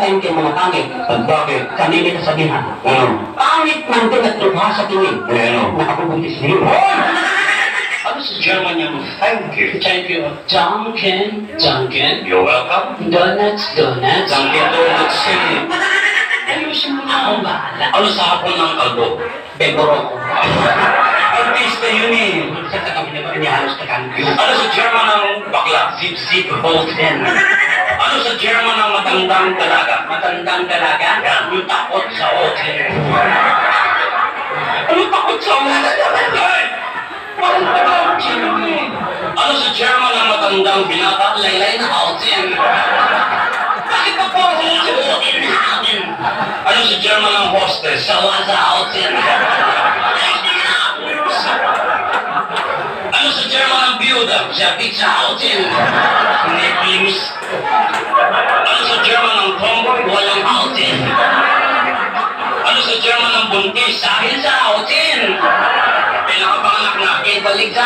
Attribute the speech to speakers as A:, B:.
A: tayong kayo mga pangit.
B: Bakit?
A: Kami nito sabihan.
B: Ano?
A: Pangit man din at lukha sa tingin.
B: Ano?
A: Nakapubuntis niyo.
B: Ano sa German yung thank you?
A: Thank you. Dunkin. Dunkin.
B: You're welcome.
A: Donuts. Donuts.
B: Dunkin Donuts City.
A: Ayusin mo na akong bahala.
B: Ano sa hapon ng kalbo?
A: Beboro ko.
B: Artista yun eh.
A: Sa kami na ba niya halos na kanyo?
B: Ano sa German ng bakla?
A: Zip zip Bolton.
B: Ano sa German ng matandang dalaga?
A: Matandang dalaga. Yung takot sa hotel.
B: Ano takot sa mga Ay!
A: Walang takot siya eh.
B: Ano sa German ng matandang binata?
A: Laylay na hotel.
B: Bakit pa po ako sa hotel? Ano sa German ng hostess?
A: Sawa sa hotel.
B: Ano sa German ng biyuda?
A: Sabit sa hotel.
B: Netflix. Ano sa German ng tomboy?
A: Walang hotel.
B: Ano sa German ng buntis?
A: Dahil sa hotel.
B: Pinakapanganak na.
A: Ibalik sa